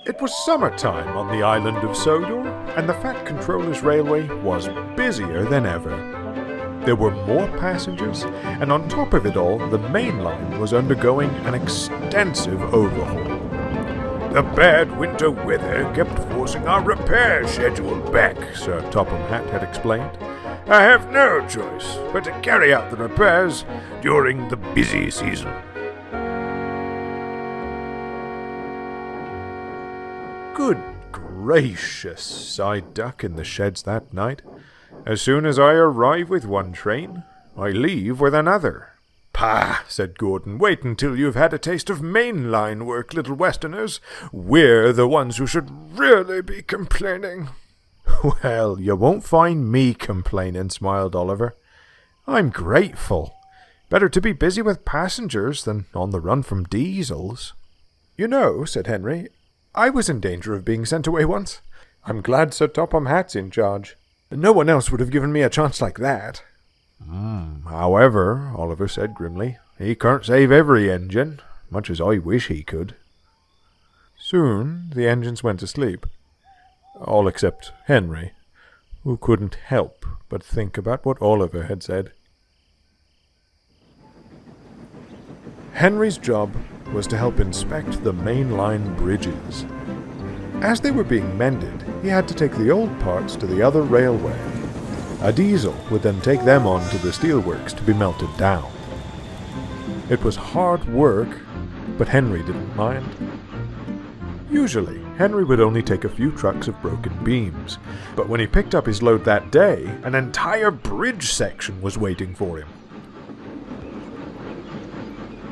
It was summertime on the island of Sodor, and the Fat Controller's Railway was busier than ever. There were more passengers, and on top of it all, the main line was undergoing an extensive overhaul. The bad winter weather kept forcing our repair schedule back, Sir Topham Hatt had explained. I have no choice but to carry out the repairs during the busy season. Good gracious, sighed Duck in the sheds that night. As soon as I arrive with one train, I leave with another. Pah, said Gordon, wait until you've had a taste of mainline work, little Westerners. We're the ones who should really be complaining. Well, you won't find me complaining, smiled Oliver. I'm grateful. Better to be busy with passengers than on the run from diesels. You know, said Henry, I was in danger of being sent away once. I'm glad Sir Topham Hatt's in charge. No one else would have given me a chance like that. However, Oliver said grimly, he can't save every engine, much as I wish he could. Soon the engines went to sleep. All except Henry, who couldn't help but think about what Oliver had said. Henry's job was to help inspect the mainline bridges. As they were being mended, he had to take the old parts to the other railway. A diesel would then take them on to the steelworks to be melted down. It was hard work, but Henry didn't mind. Usually, Henry would only take a few trucks of broken beams, but when he picked up his load that day, an entire bridge section was waiting for him.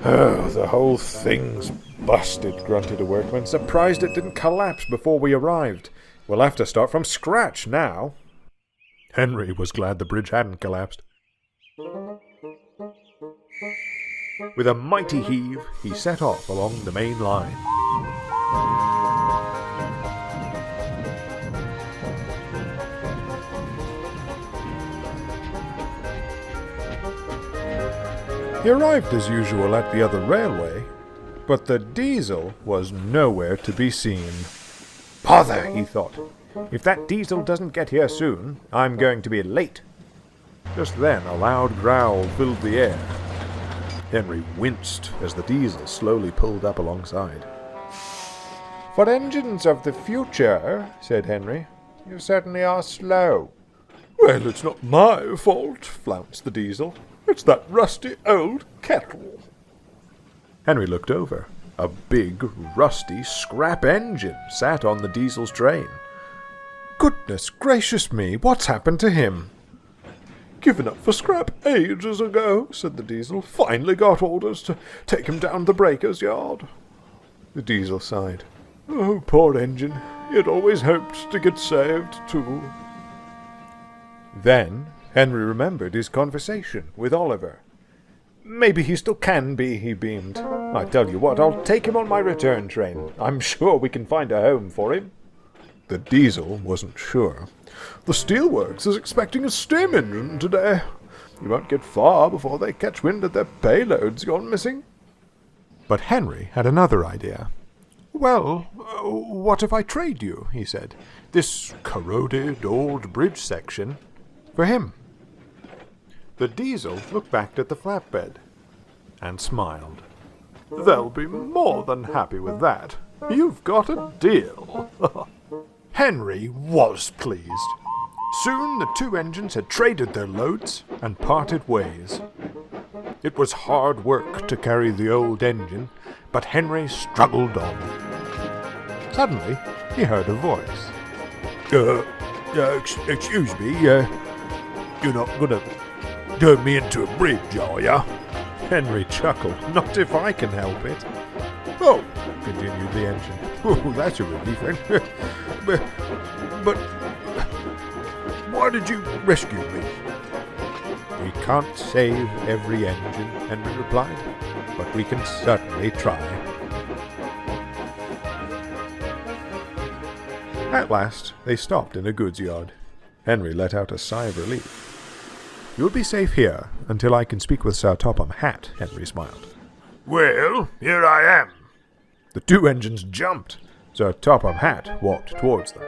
Oh, the whole thing's busted, grunted a workman, surprised it didn't collapse before we arrived. We'll have to start from scratch now. Henry was glad the bridge hadn't collapsed. With a mighty heave, he set off along the main line. He arrived as usual at the other railway, but the diesel was nowhere to be seen. Bother, he thought. If that diesel doesn't get here soon, I'm going to be late. Just then a loud growl filled the air. Henry winced as the diesel slowly pulled up alongside. For engines of the future, said Henry, you certainly are slow. Well, it's not my fault, flounced the diesel. It's that rusty old kettle. Henry looked over. A big, rusty scrap engine sat on the diesel's train. Goodness gracious me, what's happened to him? Given up for scrap ages ago, said the diesel. Finally got orders to take him down the breaker's yard. The diesel sighed. Oh, poor engine. He'd always hoped to get saved, too. Then Henry remembered his conversation with Oliver. Maybe he still can be, he beamed. I tell you what, I'll take him on my return train. I'm sure we can find a home for him. The diesel wasn't sure. The steelworks is expecting a steam engine today. You won't get far before they catch wind that their payload's gone missing. But Henry had another idea. Well, what if I trade you, he said, this corroded old bridge section for him? The diesel looked back at the flatbed and smiled. They'll be more than happy with that. You've got a deal. Henry was pleased. Soon the two engines had traded their loads and parted ways. It was hard work to carry the old engine, but Henry struggled on. Suddenly, he heard a voice. Excuse me, you're not gonna turn me into a bridge, are ya? Henry chuckled. Not if I can help it. Oh, continued the engine. Oh, that's a relief. But why did you rescue me? We can't save every engine, Henry replied, but we can certainly try. At last, they stopped in a goods yard. Henry let out a sigh of relief. You'll be safe here until I can speak with Sir Topham Hatt, Henry smiled. Well, here I am. The two engines jumped. Sir Topham Hatt walked towards them.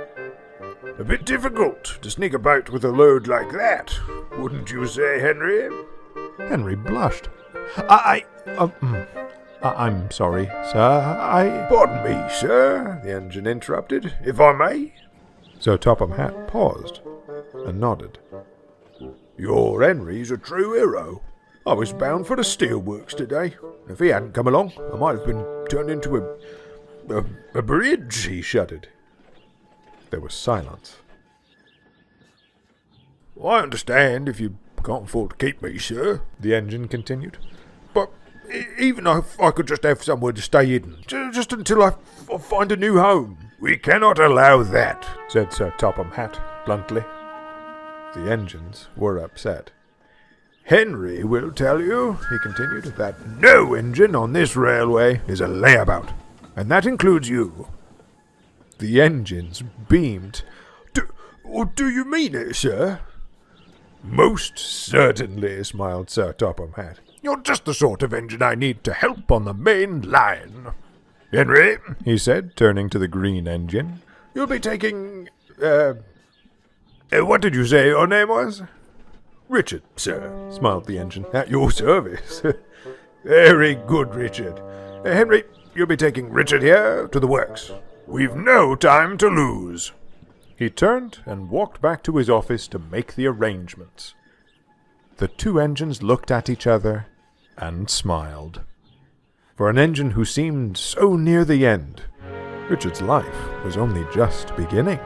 A bit difficult to sneak about with a load like that, wouldn't you say, Henry? Henry blushed. I'm sorry, sir, Pardon me, sir, the engine interrupted, if I may. Sir Topham Hatt paused and nodded. Your Henry's a true hero. I was bound for the steelworks today. If he hadn't come along, I might have been turned into a bridge, he shuddered. There was silence. I understand if you can't afford to keep me, sir, the engine continued. But even if I could just have somewhere to stay hidden, just until I find a new home. We cannot allow that, said Sir Topham Hatt bluntly. The engines were upset. Henry will tell you, he continued, that no engine on this railway is a layabout, and that includes you. The engines beamed. Do you mean it, sir? Most certainly, smiled Sir Topham Hatt. You're just the sort of engine I need to help on the main line. Henry, he said, turning to the green engine, you'll be taking, what did you say your name was? Richard, sir, smiled the engine. At your service. Very good, Richard. Henry, you'll be taking Richard here to the works. We've no time to lose. He turned and walked back to his office to make the arrangements. The two engines looked at each other and smiled. For an engine who seemed so near the end, Richard's life was only just beginning.